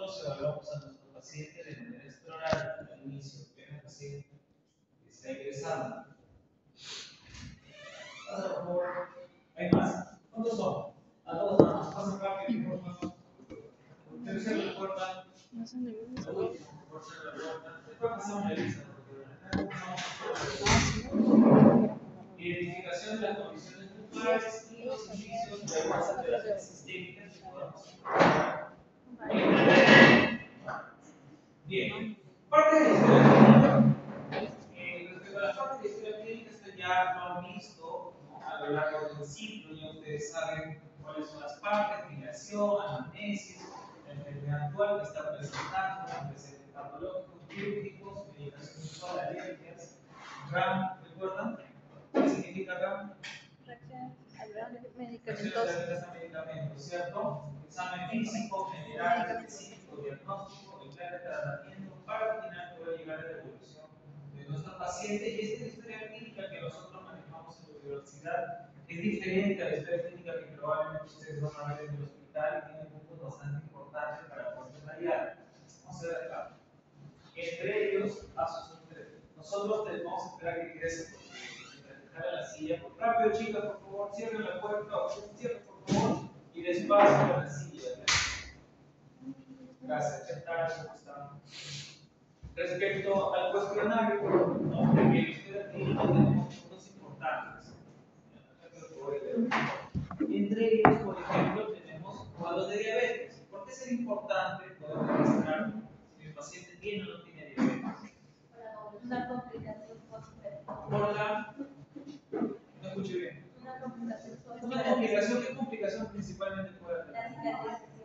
nosotros evaluamos a nuestro paciente de manera exploraria al inicio, que es el paciente que está ingresando. Pasa, por favor. ¿Hay más? ¿Cuántos son? A todos nada más. Pasen rápido, por favor. Ustedes cierran la puerta. No son de mí. La última, por favor, cierren la puerta. Después pasamos a la lista, porque identificación de las condiciones puntuales y los indicios de algunas alteraciones sistémicas que podamos encontrar. Bien, parte de la historia clínica. Respecto a las partes de historia clínica, esto ya lo han visto, ¿no? A lo largo del ciclo, ya ustedes saben cuáles son las partes: filiación, anamnesis, la enfermedad actual que está presentando, antecedentes patológicos, quirúrgicos, medicación usual, alergias, RAM, ¿recuerdan? ¿Qué significa RAM? Reacciones adversas Reacciones a medicamentos, ¿cierto? Examen físico, general, específico, diagnóstico, el plan de tratamiento para al final poder llegar a la evolución de nuestro paciente. Y esta historia clínica que nosotros manejamos en la universidad es diferente a la historia clínica que probablemente ustedes van a ver en el hospital y tiene puntos bastante importantes para poder detallar. Vamos a ver acá. Entre ellos, pasos entre nosotros vamos a esperar que quede a la silla. Rápido, chicas, por favor, cierren la puerta, cierren por favor, y despacio con la silla. Gracias, ¿qué tal? ¿Cómo están? Respecto al cuestionario, ¿no? En la historia clínica tenemos puntos importantes. Entre ellos, por ejemplo, tenemos cuadros de diabetes. ¿Por qué es importante poder registrar si mi paciente tiene o no tiene diabetes? Una complicación post-operativa. Por la... No escuché bien. Una complicación post-operativa. Una complicación, ¿qué complicación principalmente puede tener? La cicatrización.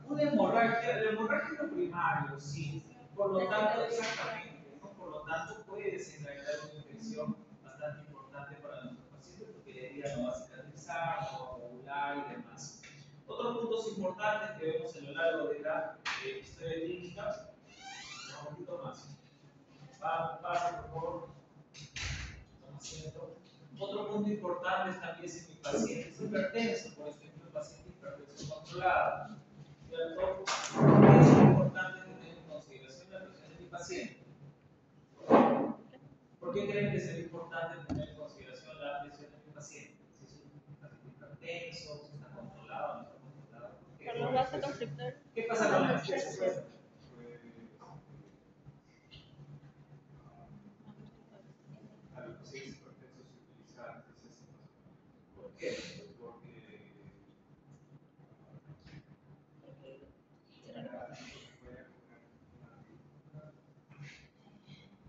Una hemorragia, la hemorragia es lo primario, sí. Por lo tanto, exactamente, ¿no? Por lo tanto, puede desencadenar una infección bastante importante para nuestros pacientes porque la herida no va a cicatrizar, no va a coagular y demás. Otros puntos importantes que vemos a lo largo de la historia clínica, un poquito más. Pasa, por favor. Otro punto importante es también si mi paciente es hipertenso, por ejemplo, el paciente hipertenso controlado. ¿Cierto? Es importante tener en consideración la presión de mi paciente. ¿Por qué creen que es importante tener en consideración la presión de mi paciente? Si es un paciente hipertenso, si está controlado, no está controlado. Por los vasoconstrictores. ¿Qué pasa con la anestesia? ¿Por qué?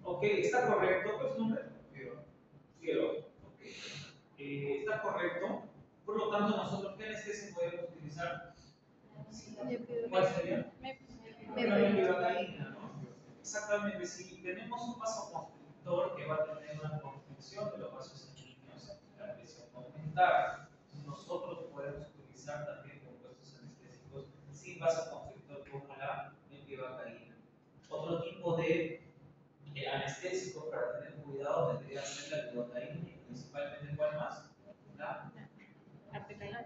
Ok, está correcto. ¿Cuál es su nombre? Cielo. Okay. Está correcto. Por lo tanto, nosotros, ¿qué anestesia podemos utilizar? ¿Cuál sería? La mepivacaína, ¿no? Exactamente. Si tenemos un vasoconstrictor que va a tener una constricción de los vasos sanguíneos, la presión va a aumentar. Nosotros podemos utilizar también compuestos anestésicos sin vasoconstrictor como la mepivacaína. Otro tipo de anestésicos para tener cuidado tendría que ser la lidocaína y principalmente ¿cuál más? La articaína,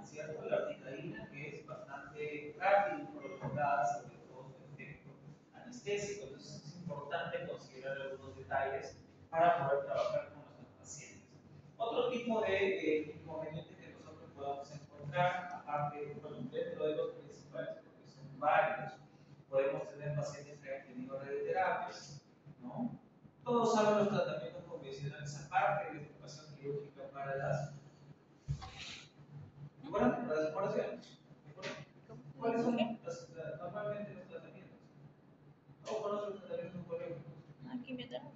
¿cierto? La articaína que es bastante frágil y prolongada, sobre todo su efecto anestésico. Entonces es importante considerar algunos detalles para poder trabajar con nuestros pacientes. Otro tipo de inconvenientes que nosotros podamos encontrar, aparte, bueno, dentro de los principales, porque son varios, podemos tener pacientes que han tenido radioterapias, ¿no? Todos saben los tratamientos convencionales, aparte de ocupación quirúrgica para las operaciones. ¿Cuáles son normalmente los tratamientos? ¿O conocen los tratamientos oncológicos?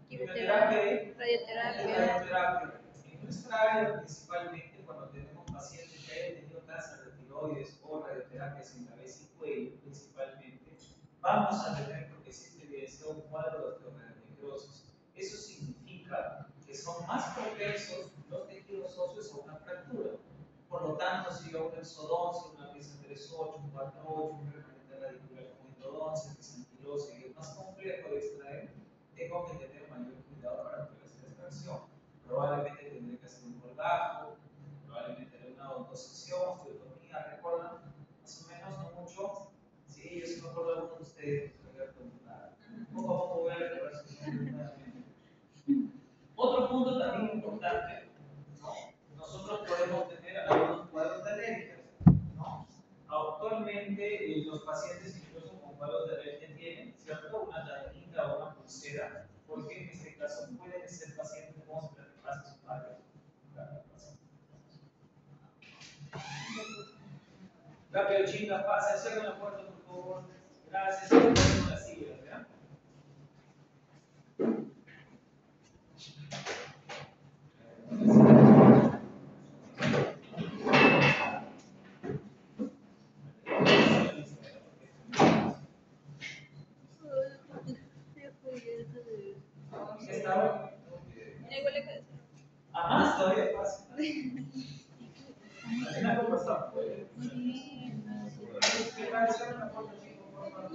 Quimioterapia, radioterapia. En nuestra área, principalmente cuando tenemos pacientes que hayan tenido cáncer de tiroides o radioterapias en cabeza y cuello, principalmente, vamos a tener, porque existe evidencia, un cuadro de osteomegalicrosis. Eso significa que son más propensos los tejidos óseos a una fractura. Por lo tanto, si yo una exodoncia, una pieza 3.8, un 4.8, un remanente radicular con endodoncia, pieza anquilosa y es más complejo de extraer, tengo que tener mayor cuidado para poder hacer extracción. Probablemente tendré que hacer un colgajo, probablemente haré una autosección, osteotomía, recuerdan, más o menos, no mucho, ustedes se vayan a preguntar. Poco a poco voy a recordar su nombre. Otro punto también importante, ¿no? Nosotros podemos tener algunos cuadros de alergias, ¿no? Actualmente los pacientes incluso con cuadros de alergia tienen, ¿cierto? Una tarjeta o una pulsera, porque en este caso pueden ser pacientes, vamos a ver qué pasa sus padres. Rápido, chicas, pasa, cierren la puerta, por favor. Gracias, con las sillas, ¿ya? ¿Qué estaba? Igual que Más todavía pasa. Una conversación. ¿Qué tal? Cierren la puerta, chicos, por favor.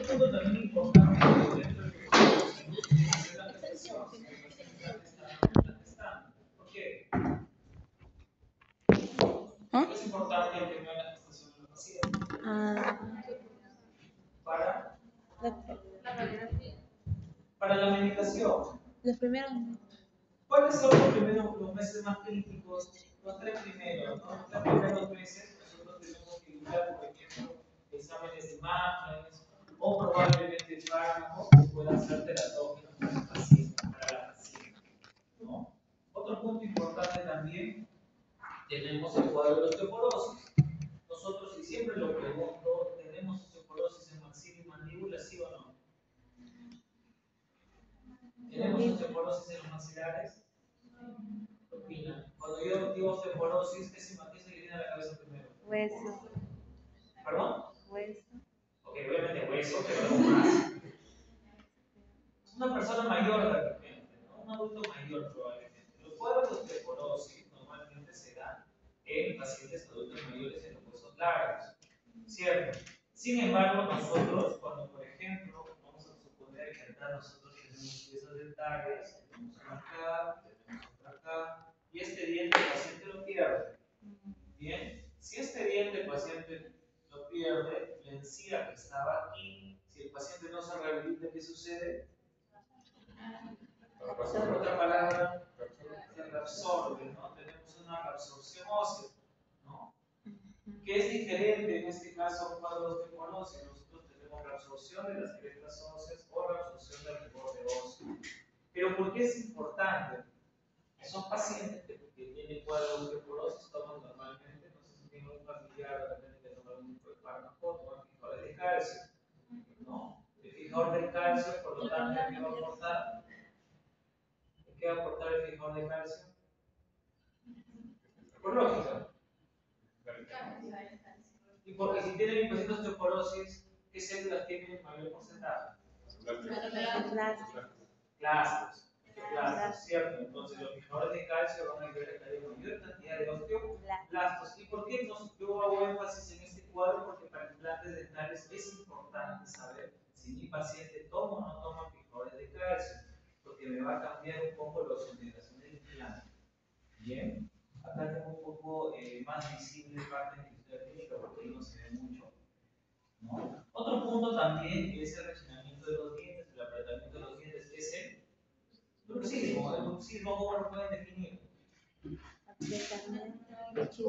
Punto también importante dentro del es la prestación. ¿Por qué? Es importante el tema de la gestación del paciente. Para la medicación. los primeros. ¿Cuáles son los meses más críticos? Los 3 primeros, ¿no? Los 3 primeros meses nosotros tenemos que evitar, por ejemplo, exámenes de imágenes o probablemente fármacos que puedan ser teratógenos para el paciente, para la paciente, ¿no? Otro punto importante también, tenemos el cuadro de osteoporosis. Nosotros, y siempre lo pregunto, ¿tenemos osteoporosis en maxila y mandíbula, sí o no? ¿Tenemos osteoporosis en los maxilares? ¿Qué opinan? Cuando yo digo osteoporosis, ¿qué se le viene a la cabeza primero? Hueso. ¿Perdón? Hueso. Ok, obviamente hueso, pero algo más. Una persona mayor de repente, ¿no? Un adulto mayor probablemente. Los cuadros de osteoporosis normalmente se dan en pacientes adultos mayores en los huesos largos, ¿cierto? Sin embargo, nosotros, cuando por ejemplo, vamos a suponer que acá nosotros tenemos piezas dentarias, tenemos una acá, tenemos otra acá, y este diente el paciente lo pierde. Bien, si este diente el paciente lo pierde, la encía que estaba aquí, si el paciente no se rehabilita, ¿qué sucede? Otra palabra, se reabsorbe, ¿no? Tenemos una reabsorción ósea, ¿no? Que es diferente en este caso a un cuadro de osteoporosis. Nosotros tenemos reabsorción de las crestas óseas o reabsorción del reborde óseo. Pero ¿por qué es importante? Son pacientes que tienen cuadro de osteoporosis, toman normalmente, no sé si tienen un familiar o de repente que toma algún tipo de fármaco, toman fijadores de calcio, ¿no? El fijador de calcio, por lo tanto, ¿qué va a aportar? ¿Qué va a aportar el fijador de calcio? Por lógica. Y porque si tienen linfocitos de osteoporosis, ¿qué células tienen el mayor porcentaje? Clastos. ¿Cierto? Entonces los fijadores de calcio van a ayudar a que haya mayor cantidad de osteoblastos. ¿Y por qué yo hago énfasis en este cuadro? Porque para implantes dentales es importante saber si mi paciente toma o no toma fijadores de calcio, porque me va a cambiar un poco la orientación del implante. Bien, acá tengo un poco más visible parte de la historia clínica porque ahí no se ve mucho, ¿no? Otro punto también es el rechinamiento de los dientes, el apretamiento de los dientes, es el bruxismo. El bruxismo, ¿cómo lo pueden definir? Como es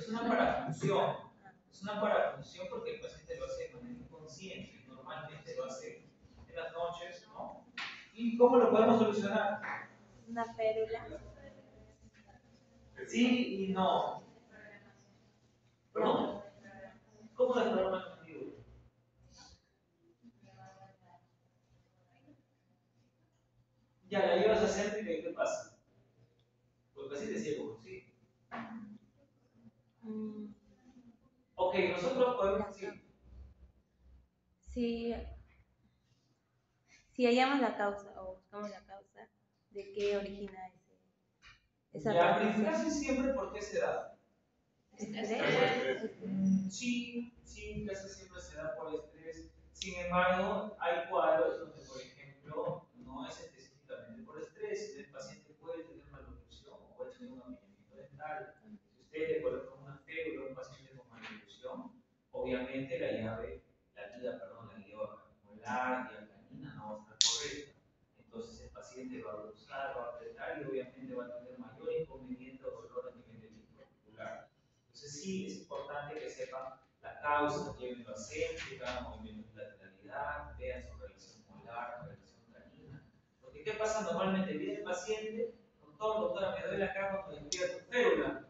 una parafunción. Es una parafunción porque el paciente lo hace de manera inconsciente, normalmente lo hace en las noches, ¿no? ¿Y cómo lo podemos solucionar? Una férula. Sí y no. ¿Perdón? ¿Cómo desarrolla el mandíbula? Ya, la llevas a céntrica y ¿qué pasa? Porque así te ciego, ¿sí? Ok, nosotros podemos decir. Si hallamos la causa o buscamos la causa de qué origina Ya, pero casi siempre, ¿por qué se da? Estrés. Sí, sí, casi siempre se da por estrés. Sin embargo, hay cuadros donde, por ejemplo, no es específicamente por estrés. El paciente puede tener malnutrición o puede tener un afinamiento dental. Si usted le coloca una férula a un paciente con malnutrición, obviamente la guía molar, guía canina no va a estar correcta. Entonces el paciente va a abusar, va a apretar y obviamente va a tener mayor inconveniente o dolor a nivel del disco articular. Entonces sí es importante que sepan la causa, llévenlo a céntrica, movimiento de lateralidad, vean su relación molar, relación canina. Porque ¿qué pasa normalmente? Viene el paciente, doctor, doctora, me duele acá cuando despierto férula.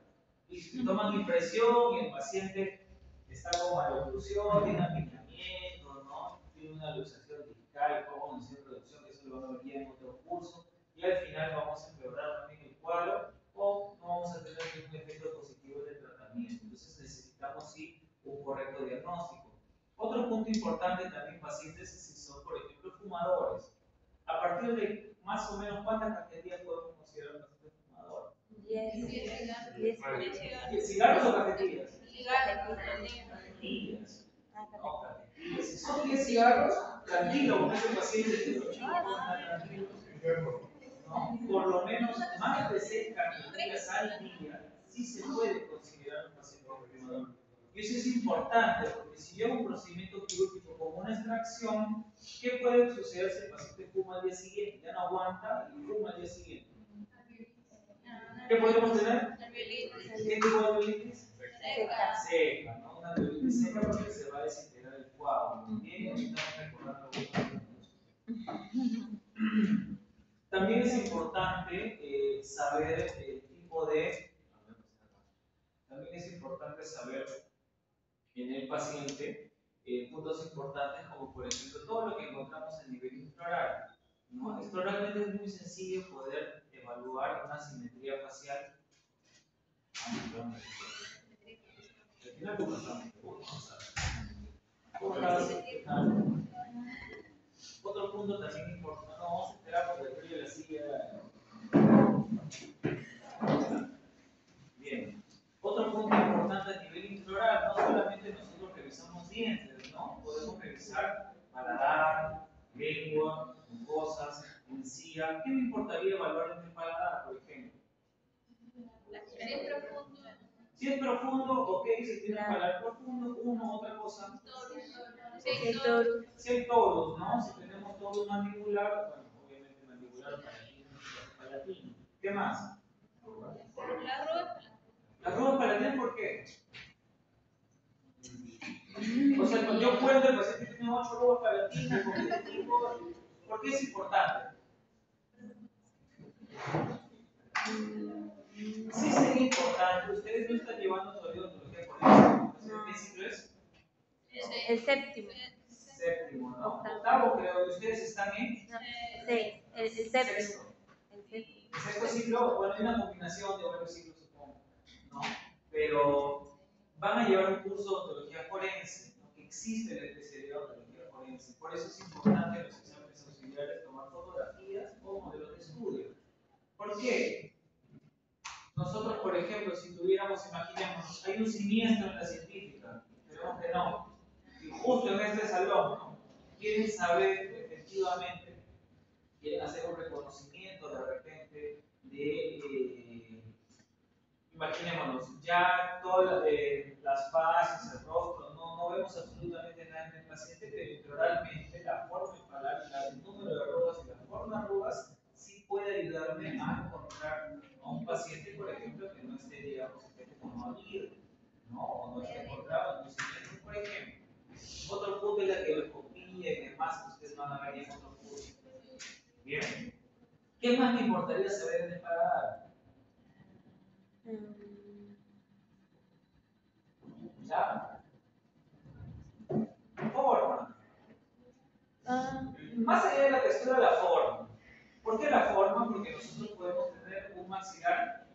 Y toman impresión y el paciente está con maloclusión, tiene afinamiento, ¿no? Tiene una luxación discal, como en reducción, que eso lo vamos a ver en otro curso. Y al final vamos a empeorar también el cuadro o no vamos a tener ningún efecto positivo del tratamiento. Entonces necesitamos sí un correcto diagnóstico. Otro punto importante también, pacientes si son, por ejemplo, fumadores. A partir de más o menos cuántas cafeterías podemos considerar un paciente fumador. 10. ¿Cigarros o cafeterías? Cigarros. No, cafeterías. Si son 10 cigarros, tranquilo, con ese paciente de los chicos, tranquilo. ¿No? Por lo menos más de 6 cafeterías al día sí se puede considerar un paciente fumador. Y eso es importante, porque si yo hago un procedimiento quirúrgico como una extracción, ¿qué puede suceder si el paciente fuma al día siguiente? Ya no aguanta y fuma al día siguiente. ¿Qué podemos tener? ¿Qué tipo de alveolitis? Seca, ¿no? Una alveolitis seca porque se va a desintegrar el coágulo. Bien, estamos recordando algunos puntos. También es importante saber el tipo de. También es importante saber en el paciente puntos importantes como por ejemplo todo lo que encontramos a nivel intraoral. ¿No? Esto realmente es muy sencillo poder evaluar una simetría facial. Otro punto también importante, no vamos a esperar porque el frío la silla. Bien. Otro punto importante a nivel intraoral, no solamente nosotros revisamos dientes, ¿no? Podemos revisar paladar, lengua, mucosas, encía. ¿Qué me importaría evaluar en el paladar, por ejemplo? Si es profundo, ok, si tiene un paladar profundo, otra cosa. Si hay torus, ¿no? Si tenemos torus mandibular, bueno, obviamente mandibular, palatino. ¿Qué más? Las arrugas palatinas, ¿por qué? O sea, cuando yo cuento, el paciente tiene 8 arrugas palatinas con este tipo, ¿por qué es importante? Sí sería importante. Ustedes no están llevando todavía odontología forense. ¿Qué ciclo es? El séptimo. Séptimo, ¿no? Octavo, creo. ¿Ustedes están en? Sí, el séptimo. El sexto ciclo, bueno, hay una combinación de varios ciclos, supongo, ¿no? Pero van a llevar un curso de odontología forense, ¿no? Que existe la especialidad de odontología forense. Por eso es importante en los exámenes auxiliares tomar fotografías o modelos de estudio. ¿Por qué? Nosotros, por ejemplo, si tuviéramos, imaginemos, hay un siniestro en la científica, esperemos que no, y justo en este salón, ¿no? Quieren saber efectivamente, quieren hacer un reconocimiento de repente de, imaginémonos, ya todas las fases, el rostro, no vemos absolutamente nada en el paciente, pero literalmente la forma palar, el número de arrugas y la forma de arrugas sí puede ayudarme a encontrar a un paciente, por ejemplo, que no esté, digamos, como abierto, ¿no? O no esté encontrado en un siniestro, por ejemplo. Otro punto es la telescopía y demás que ustedes van a ver en otro curso. Bien. ¿Qué más me importaría saber en el paladar? ¿Ya? Forma. Más allá de la textura, la forma. ¿Por qué la forma? Porque nosotros podemos tener un maxilar.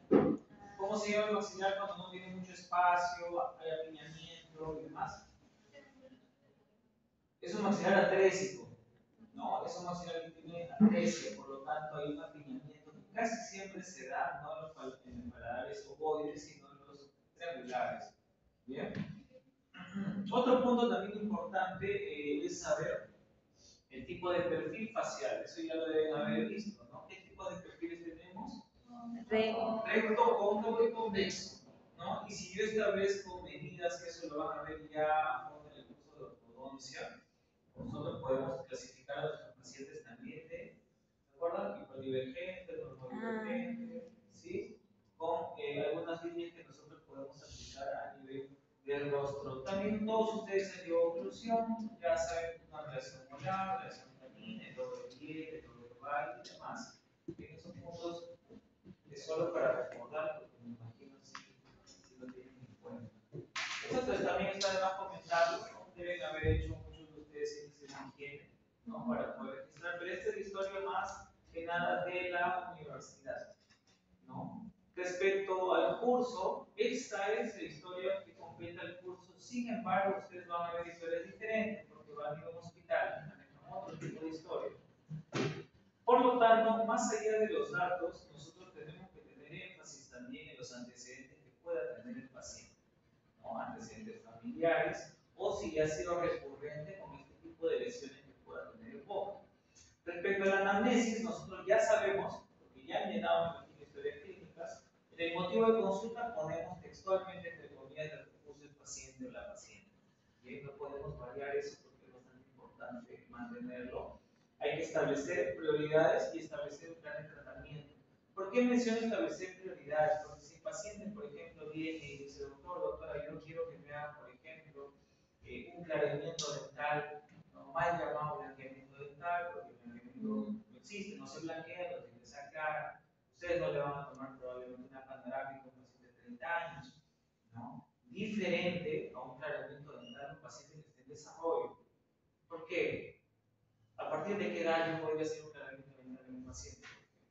¿Cómo se llama el maxilar cuando no tiene mucho espacio, hay apiñamiento y demás? Es un maxilar atrésico, ¿no? Es un maxilar que tiene atresia, por lo tanto hay un apiñamiento que casi siempre se da, ¿no? punto también importante es saber el tipo de perfil facial. Eso ya lo deben haber visto, ¿no? ¿Qué tipo de perfiles tenemos? Recto, cóncavo y convexo, ¿no? Y si yo establezco medidas, que eso lo van a ver ya a fondo en el curso de ortodoncia, nosotros podemos clasificar a los pacientes también de, ¿se acuerdan? Hiperdivergente, normodivergente, ¿sí? Con algunas líneas que nosotros podemos aplicar a nivel del rostro. También todos ustedes en oclusión ya saben una relación molar, relación canina, el doble piel, el doble oval y demás. En esos puntos es solo para recordar, porque me imagino si lo tienen en cuenta. Entonces también está de más comentarlo, ¿no? Deben haber hecho muchos de ustedes índices de higiene, ¿no? Para poder registrar, pero esta es la historia más que nada de la universidad, ¿no? Respecto al curso, esta es la historia que completa el curso. Sin embargo, ustedes van a ver historias diferentes porque van a ir a un hospital y manejan otro tipo de historia. Por lo tanto, más allá de los datos, nosotros tenemos que tener énfasis también en los antecedentes que pueda tener el paciente, ¿no? Antecedentes familiares o si ha sido recurrente con este tipo de lesiones que pueda tener el boca. Respecto a la anamnesis, nosotros ya sabemos, porque ya han llenado en historias clínicas, en el motivo de consulta ponemos textualmente entre comillas el que puso el paciente o la paciente. Bien, no podemos variar eso porque es bastante importante mantenerlo. Hay que establecer prioridades y establecer un plan de tratamiento. ¿Por qué menciono establecer prioridades? Porque si el paciente, por ejemplo, viene y dice, doctora, yo quiero que me haga, por ejemplo, un clareamiento dental, no mal llamado blanqueamiento dental, porque el blanqueamiento no existe, no se blanquea, lo tiene que sacar. Ustedes no le van a tomar probablemente una panorámica a un paciente de 30 años, ¿no? Diferente a un clareamiento dental a un paciente que esté en desarrollo. ¿Por qué? ¿A partir de qué edad yo podría hacer un clareamiento dental en un paciente?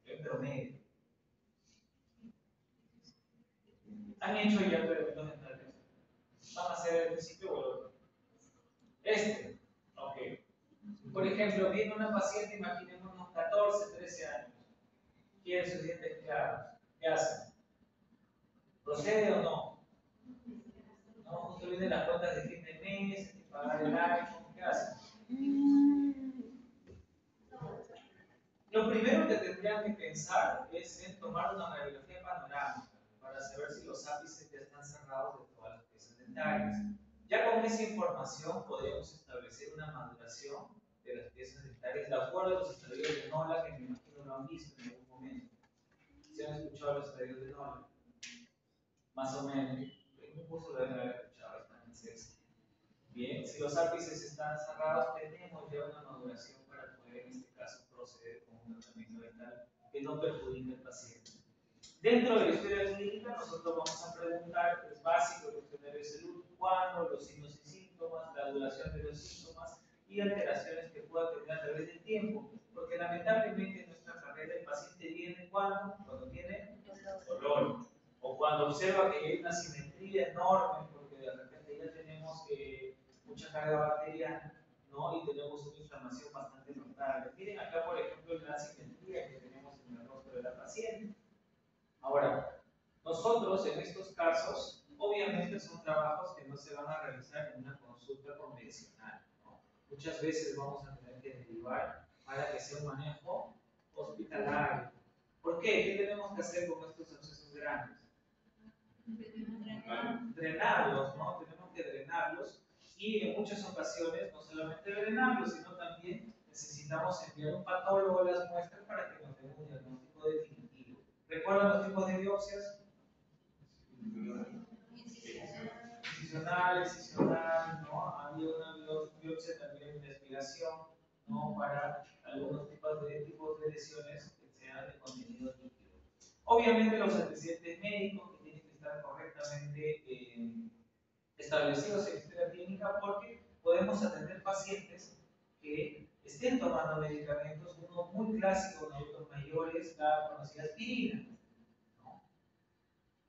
En promedio. ¿Han hecho ya clareamientos dentales? ¿Van a hacer el principio o el otro? Este. Ok. Por ejemplo, viene una paciente, imaginemos unos 14, 13 años. Quiere sus dientes claros. ¿Qué hacen? ¿Procede o no? ¿No? Justo vienen las cuentas de fin de mes, hay que pagar el iPhone. ¿Qué hacen? Lo primero que tendrían que pensar es en tomar una radiografía panorámica para saber si los ápices ya están cerrados de todas las piezas dentarias. Ya con esa información podemos establecer una maduración de las piezas dentarias de acuerdo a los estadios de Nola, que me imagino lo han visto en algún momento. ¿Se han escuchado los estadios de Nola? Más o menos. En un curso lo deben haber escuchado, están en sexto. Bien, si los ápices están cerrados, tenemos ya una maduración para poder, en este caso, proceder con un tratamiento dental que no perjudique al paciente. Dentro de la historia clínica, nosotros vamos a preguntar, es básico, el cuestionario de salud, cuándo, los signos y síntomas, la duración de los síntomas y alteraciones que pueda tener a través del tiempo. Porque lamentablemente en nuestra carrera el paciente viene cuando tiene dolor o cuando observa que hay una simetría enorme, porque de repente ya tenemos mucha carga bacteriana, ¿no? Y tenemos una inflamación bastante notable. Miren acá, por ejemplo, la simetría que tenemos en el rostro de la paciente. Ahora, nosotros en estos casos, obviamente son trabajos que no se van a realizar en una consulta convencional, ¿no? Muchas veces vamos a tener que derivar para que sea un manejo hospitalario. ¿Por qué? ¿Qué tenemos que hacer con estos abscesos grandes? Drenarlos, ¿no? Tenemos que drenarlos y en muchas ocasiones no solamente drenarlos, sino también necesitamos enviar un patólogo a las muestras para que nos dé un diagnóstico definitivo. ¿Recuerdan los tipos de biopsias? Incisional, ¿no? Había una biopsia también de aspiración, ¿no? Para algunos tipos de lesiones que sean de contenido líquido. Obviamente los antecedentes médicos que tienen que estar correctamente establecidos en la historia clínica porque podemos atender pacientes que estén tomando medicamentos, uno muy clásico en adultos mayores, la conocida aspirina. ¿No?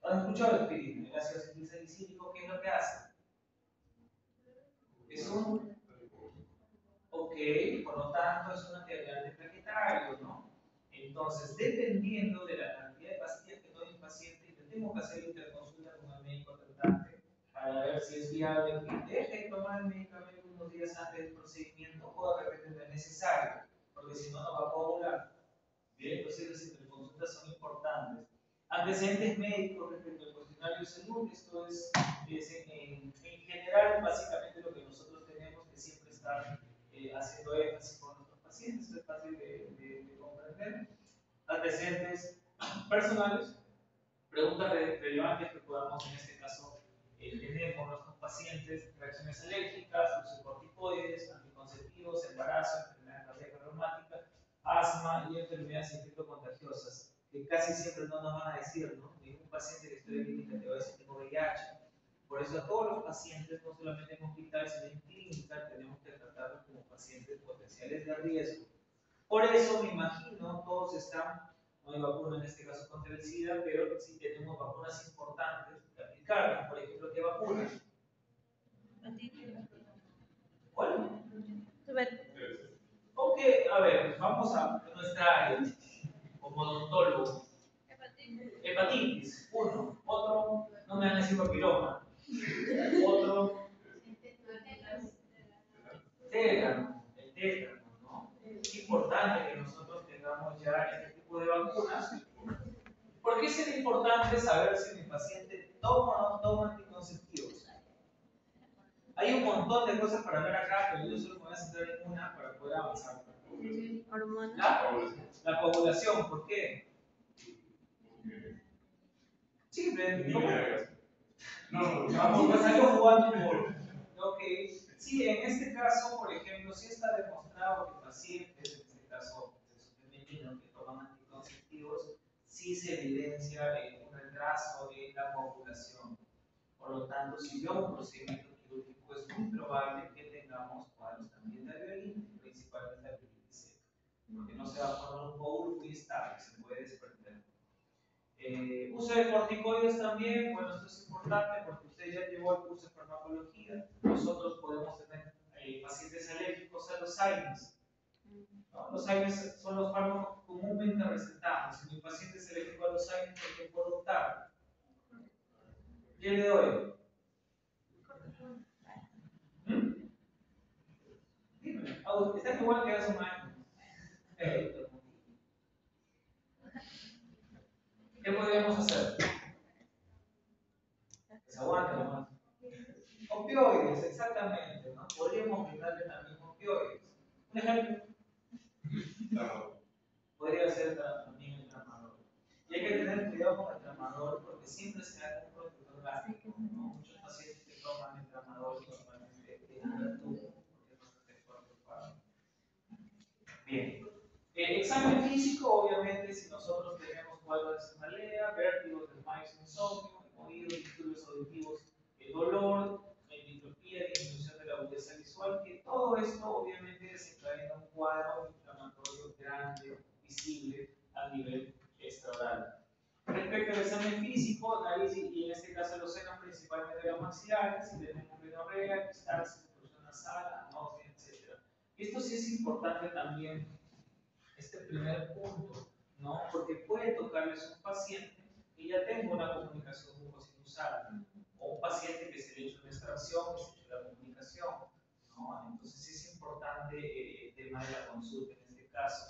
¿Han escuchado la aspirina? El ácido acetilsalicílico, ¿qué es lo que hace? Es un... Ok, por lo tanto es un antiagregante plaquetario, ¿no? Entonces, dependiendo de la cantidad de pastillas que tome el paciente, yo tengo que hacer interconsulta con el médico tratante para para ver si es viable que deje de tomar el medicamento unos días antes del procedimiento o de repente no es necesario, porque si no, no va a coagular. Bien, entonces las interconsultas son importantes. Antecedentes médicos respecto al cuestionario de salud, esto es en general básicamente lo que nosotros tenemos que siempre estar haciendo énfasis con nuestros pacientes, es fácil de comprender. Antecedentes personales, preguntas relevantes que podamos en este caso tener con nuestros pacientes: reacciones alérgicas, uso de corticoides, anticonceptivos, embarazo, enfermedad cardíaca reumática, asma y enfermedades infectocontagiosas, que casi siempre no nos van a decir, ¿no? Ningún paciente que estudia clínica te va a decir que tengo VIH. Por eso a todos los pacientes, no solamente en hospitales, sino en clínica, tenemos que tratarlos como pacientes potenciales de riesgo. Por eso me imagino, todos están, no hay vacuna en este caso contra el SIDA, pero sí tenemos vacunas importantes que aplicar. Por ejemplo, ¿qué vacuna? ¿Cuál? Ok, a ver, vamos a nuestra área como odontólogo. Hepatitis, uno. Otro, no me van a decir papiloma. Otro, tétano, el tétano, ¿no? Es importante que nosotros tengamos ya este tipo de vacunas. ¿Por qué es importante saber si mi paciente toma o no toma anticonceptivos? Hay un montón de cosas para hablar acá, pero yo solo me voy a centrar en una para poder avanzar. La coagulación, ¿por qué? Simple, vamos a salir jugando por. Ok, sí, en este caso, por ejemplo, sí está demostrado que pacientes, en este caso femeninos que toman anticonceptivos, sí se evidencia un retraso en la coagulación. Por lo tanto, si yo hago un procedimiento quirúrgico, es muy probable que tengamos cuadros también de alveolitis, principalmente alveolitis seca, porque no se va a formar un coágulo muy estable, se puede desprender. Uso de corticoides también, bueno, esto es importante porque usted ya llevó el curso de farmacología. Nosotros podemos tener pacientes alérgicos a los AINES, ¿no? Los AINES son los fármacos que comúnmente recetamos. Si mi paciente es alérgico a los AINES, ¿por qué puedo optar? ¿Qué le doy? Dime, está igual que hace un año. ¿Qué podríamos hacer? Que se aguante nomás. Opioides, exactamente, ¿no? Podríamos brindarle también opioides. Un ejemplo. Podría ser también el tramador. Y hay que tener cuidado con el tramador porque siempre se da un protector gástrico, ¿no? Muchos pacientes que toman el tramador normalmente tienen el tubo porque es protector del fármaco. Bien. Examen físico, obviamente, si nosotros tenemos cuadros de cefalea, vértigos, desmayos, insomnio, oídos, disturbios auditivos, dolor, diplopía, disminución de la agudeza visual, que todo esto obviamente desencadena un cuadro inflamatorio grande, visible a nivel extraoral. Respecto al examen físico, nariz y en este caso los senos principalmente los maxilares, si tenemos rinorrea, epistaxis, oclusión nasal, anosmia, etc. Esto sí es importante también, este primer punto, ¿no? Porque puede tocarles un paciente que ya tenga una comunicación mucosinusal, o un paciente que se le ha hecho una extracción, que se le ha hecho la comunicación, ¿no? Entonces sí es importante el tema de la consulta en este caso.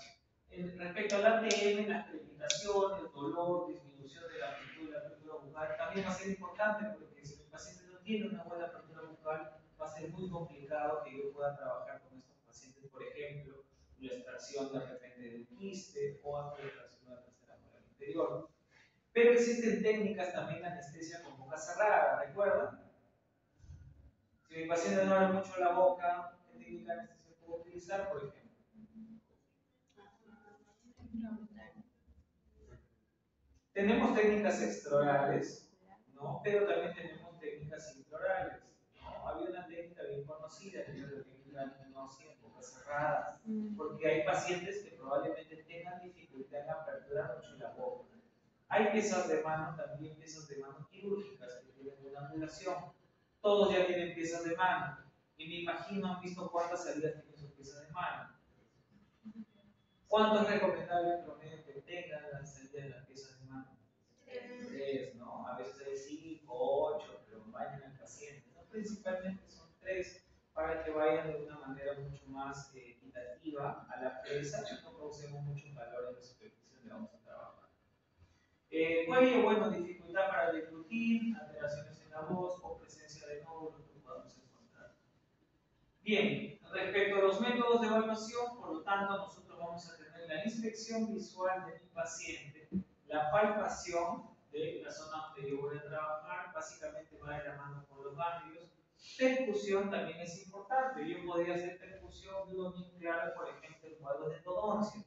Respecto al ATM, las crepitaciones, dolor, disminución de la amplitud de la apertura bucal, también va a ser importante porque si el paciente no tiene una buena apertura bucal, va a ser muy complicado que yo pueda trabajar con estos pacientes, por ejemplo, la extracción de repente de un quiste o hasta la extracción de la tercera molar inferior. Pero existen técnicas también de anestesia con boca cerrada, ¿recuerdan? Si mi paciente no abre mucho la boca, ¿qué técnica de anestesia puedo utilizar, por ejemplo? Tenemos técnicas extraorales, ¿no? Pero también tenemos técnicas intraorales, ¿no? Había una técnica bien conocida, que es la técnica de hipnosis en boca cerrada, porque hay pacientes que probablemente tengan dificultad en aperturar mucho la boca. Hay piezas de mano, también piezas de mano quirúrgicas que tienen una angulación. Todos ya tienen piezas de mano, y me imagino han visto cuántas salidas tienen sus piezas de mano. ¿Cuánto es recomendable en promedio que tengan la salida de las piezas de mano? 3, ¿no? A veces hay 5, 8, pero vayan al paciente. Versace no causemos mucho calor en la superficie donde vamos a trabajar. Cuello, bueno, dificultad para el deglutir, alteraciones en la voz o presencia de nódulos que podamos encontrar. Bien, respecto a los métodos de evaluación, por lo tanto, nosotros vamos a tener la inspección visual de mi paciente, la palpación de la zona donde yo voy a trabajar, básicamente va de la mano con los ganglios. Percusión también es importante. Yo podría hacer percusión de uno bien claro, por ejemplo, en cuadros de endodoncia.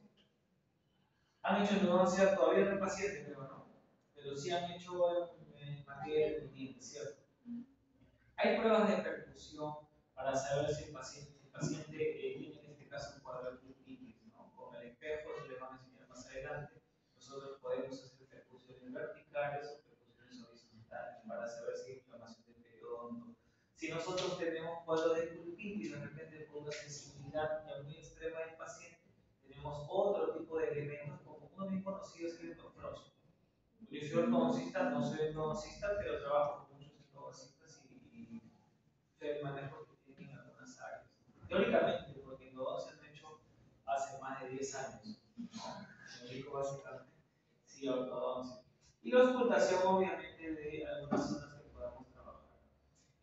Han hecho endodoncia todavía en el paciente, creo, ¿no? Pero sí han hecho en materia de dientes, ¿cierto? Hay pruebas de percusión para saber si el paciente tiene en este caso un cuadro de artritis, ¿no? Con el espejo, se le van a enseñar más adelante. Nosotros podemos hacer percusiones verticales o percusiones horizontales para saber si hay inflamación del periodonto. Si nosotros tenemos cuadros de pulpitis, de repente por una sensibilidad muy extrema del paciente, tenemos otro tipo de elementos, como uno bien conocido es el endofrosco. Yo soy ortodoncista, no soy ortodoncista, pero trabajo con muchos ortodoncistas y sé el manejo que tienen en algunas áreas. Teóricamente, porque endodoncia se han hecho hace más de 10 años, ¿no? Me dedico básicamente sí a ortodoncia. Y la ocultación, obviamente, de algunas zonas que podamos trabajar.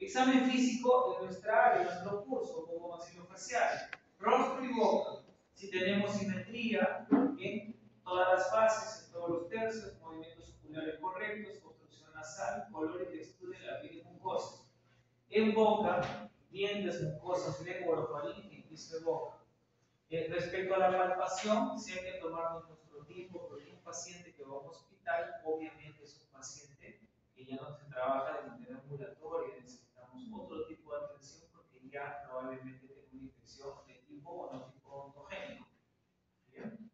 Examen físico en nuestra área, en nuestro curso, como maxilofacial, rostro y boca. Si tenemos simetría en todas las fases, en todos los tercios, movimientos oculares correctos, construcción nasal, color y textura de la piel y mucosa. En boca, dientes, mucosas, lengua, orofaringe y piso de boca. Respecto a la palpación, si hay que tomarnos nuestro tiempo, porque un paciente que va a un hospital, obviamente es un paciente que ya no se trabaja de manera ambulatoria, necesitamos otro tipo de atención porque ya probablemente tenga una infección de tipo o no tipo ontogénico. ¿Bien?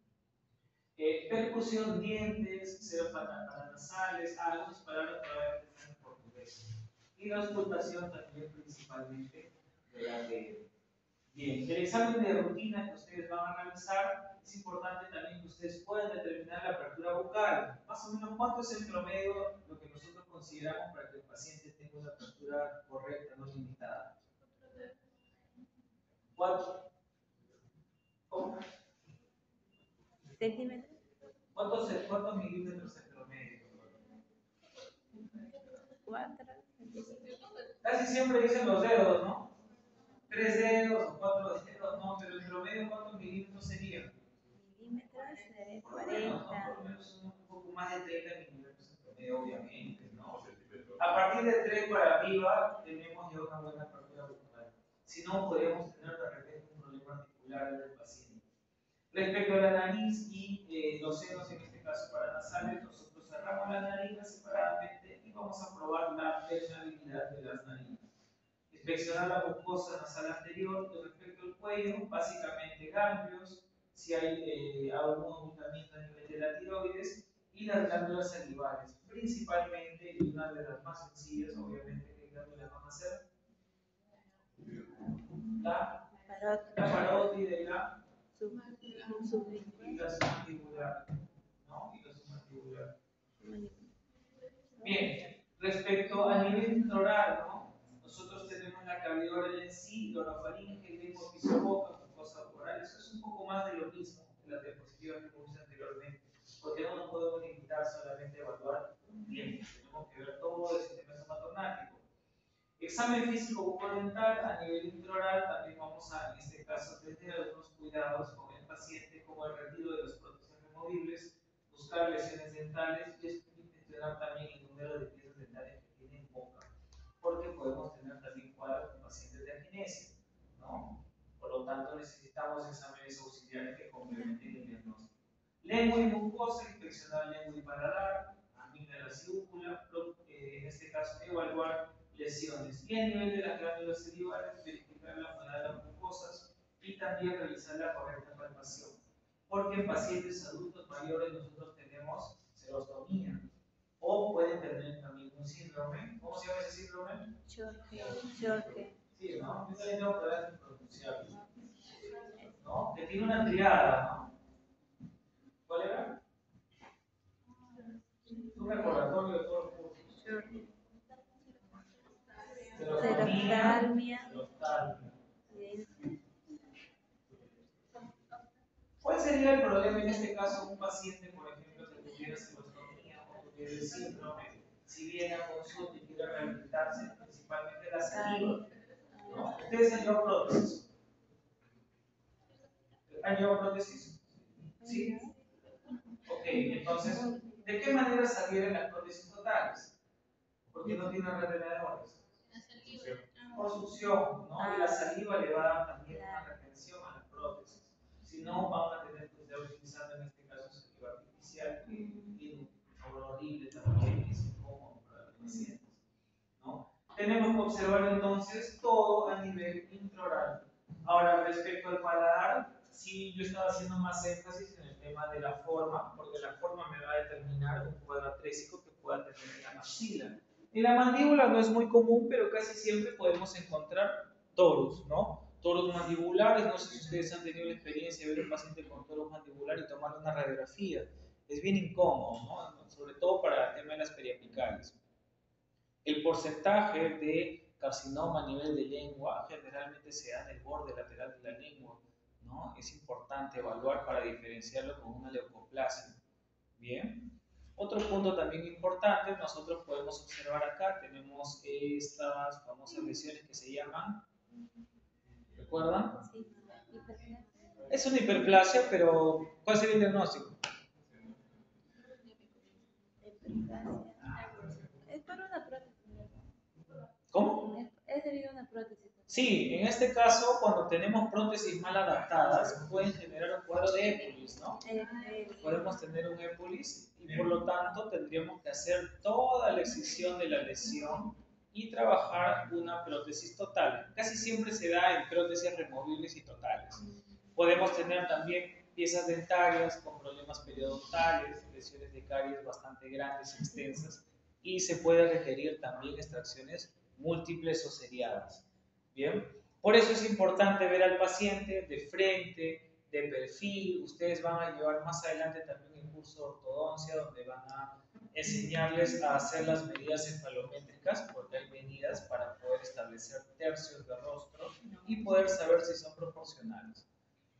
Percusión, dientes, cero paranasales, algunas palabras probablemente están en portugués. Y la auscultación también principalmente de la de... Bien, el examen de rutina que ustedes van a realizar, es importante también que ustedes puedan determinar la apertura bucal. Más o menos, ¿cuánto es el promedio lo que nosotros consideramos para que el paciente tenga una apertura correcta, no limitada? ¿Cuánto? ¿Cómo? ¿Centímetros? ¿Cuántos milímetros el promedio? 4. Casi siempre dicen los dedos, ¿no? 3 dedos o 4 dedos, no, pero el promedio, ¿cuántos milímetros sería? Milímetros de Por lo menos, ¿no? 40. Por lo menos un poco más de 30 milímetros en promedio, obviamente, ¿no? A partir de 3 para arriba, tenemos ya una buena apertura bucal. Si no, podríamos tener de repente un problema articular en el paciente. Respecto a la nariz y los senos, en este caso paranasales, nosotros cerramos las narinas separadamente y vamos a probar la permeabilidad de las narinas. Inspeccionar la mucosa nasal anterior y respecto al cuello, básicamente ganglios, si hay algún ocultamiento a nivel de la tiroides y las glándulas salivales, principalmente, y una de las más sencillas, obviamente, ¿qué glándulas van a ser? La parótide y la submandibular, ¿no? Y la submandibular. Bien, respecto a nivel oral, ¿no? Nosotros tenemos la cavidad oral en sí, la orofaringe, lengua, piso, boca, mucosa oral. Eso es un poco más de lo mismo que las diapositivas que puse anteriormente, porque no nos podemos limitar solamente a evaluar dientes, tenemos que ver todo el sistema estomatognático. Examen físico bucodental a nivel intraoral, también vamos a, en este caso, tener algunos cuidados con el paciente, como el retiro de las prótesis removibles, buscar lesiones dentales y gestionar también el número de piezas dentales que tiene en boca, porque podemos tener también cuadros con pacientes de aquinesia, ¿no? Por lo tanto, necesitamos exámenes auxiliares que complementen el diagnóstico. Lengua y mucosa, inspeccionar lengua y paladar, amígdalas y úvula, en este caso, evaluar lesiones. Y a nivel de las glándulas salivales, verificar la humedad de las mucosas y también realizar la correcta palpación. Porque en pacientes adultos mayores nosotros tenemos serostomía o pueden tener también un síndrome. ¿Cómo se llama ese síndrome? Choque. Sí, ¿no? Yo también tengo problemas en pronunciarlo, ¿no? Que tiene una triada, ¿no? ¿Cuál era? Un recordatorio de todos los cursos. Seroftalmia. Puede paciente, por ejemplo, que tuviera celostomía o tuviera el síndrome, si viene a consulta y quiere rehabilitarse, principalmente la saliva, ¿no? ¿Ustedes han llevado prótesis? ¿Han llevado prótesis? ¿Sí? Ok, entonces, ¿de qué manera se adhieren las prótesis totales? Porque no tienen retenedores. Por succión, ¿no? Y la saliva le va a dar también una retención a las prótesis. Si no, van a tener que estar utilizando en este caso saliva artificial, que tiene un sabor horrible también, es incómodo para los pacientes, ¿no? Tenemos que observar entonces todo a nivel intraoral. Ahora, respecto al paladar, sí, yo estaba haciendo más énfasis en el tema de la forma, porque la forma me va a determinar un cuadro atrésico que pueda tener en la maxila. En la mandíbula no es muy común, pero casi siempre podemos encontrar toros, ¿no? Toros mandibulares, no sé si ustedes han tenido la experiencia de ver a un paciente con toros mandibular y tomar una radiografía. Es bien incómodo, ¿no? Sobre todo para el tema de las periapicales. El porcentaje de carcinoma a nivel de lengua generalmente se da en el borde lateral de la lengua, ¿no? Es importante evaluar para diferenciarlo con una leucoplasia. Bien. Otro punto también importante, nosotros podemos observar acá, tenemos estas famosas lesiones que se llaman, ¿recuerdan? Sí. Es una hiperplasia, pero ¿cuál sería el diagnóstico? Es por una prótesis. ¿Cómo? Es debido a una prótesis. Sí, en este caso, cuando tenemos prótesis mal adaptadas, pueden generar un cuadro de épulis, ¿no? Podemos tener un épulis y por lo tanto tendríamos que hacer toda la excisión de la lesión y trabajar una prótesis total. Casi siempre se da en prótesis removibles y totales. Podemos tener también piezas dentarias con problemas periodontales, lesiones de caries bastante grandes y extensas, y se puede requerir también extracciones múltiples o seriadas. Bien, por eso es importante ver al paciente de frente, de perfil. Ustedes van a llevar más adelante también el curso de ortodoncia, donde van a enseñarles a hacer las medidas cefalométricas, porque hay medidas para poder establecer tercios de rostro y poder saber si son proporcionales.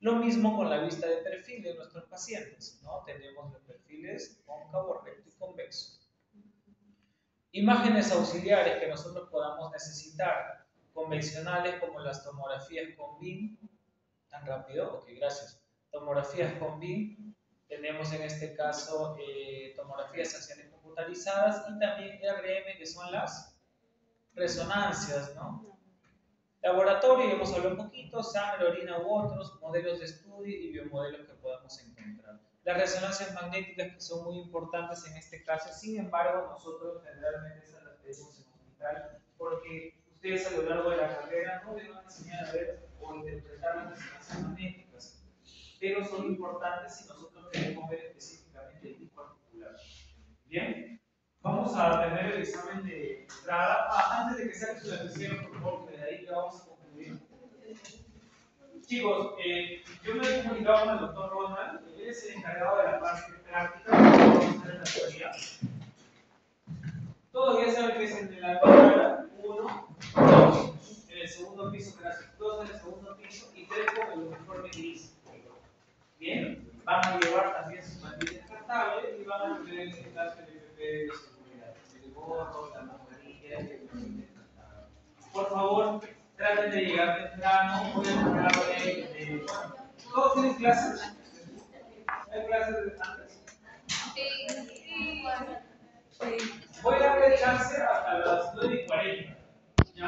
Lo mismo con la vista de perfil de nuestros pacientes, ¿no? Tenemos los perfiles cóncavo, recto y convexo. Imágenes auxiliares que nosotros podamos necesitar, convencionales como las tomografías con BIM, tan rápido, ok, gracias. Tomografías con BIM, tenemos en este caso tomografías axiales computarizadas y también RM, que son las resonancias, ¿no? Laboratorio, hemos hablado un poquito, sangre, orina u otros, modelos de estudio y biomodelos que podamos encontrar. Las resonancias magnéticas que son muy importantes en este caso, sin embargo, nosotros generalmente esas las pedimos en hospital porque ustedes a lo largo de la carrera no les van a enseñar a ver o interpretar las resonancias magnéticas, pero son importantes si nosotros queremos ver específicamente el tipo articular. Bien, vamos a tener el examen de entrada. Antes de que saque su lapicero, por favor, que de ahí ya vamos a concluir. Chicos, yo me he comunicado con el doctor Ronald, él es el encargado de la parte práctica, vamos a hacer en la teoría. Todos ya saben que es en la cámara 1, 2, en el segundo piso, gracias, 2 en el segundo piso y 3 con el uniforme gris. Bien, van a llevar también sus mantillas descartables y van a tener en este caso el FP de seguridad, el gorro, la mascarilla y el descartable. Por favor, traten de llegar temprano, voy a entrar de ¿todos tienen clases? ¿Hay clases antes? Sí. Voy a darle chance hasta las 9:40. ¿Ya?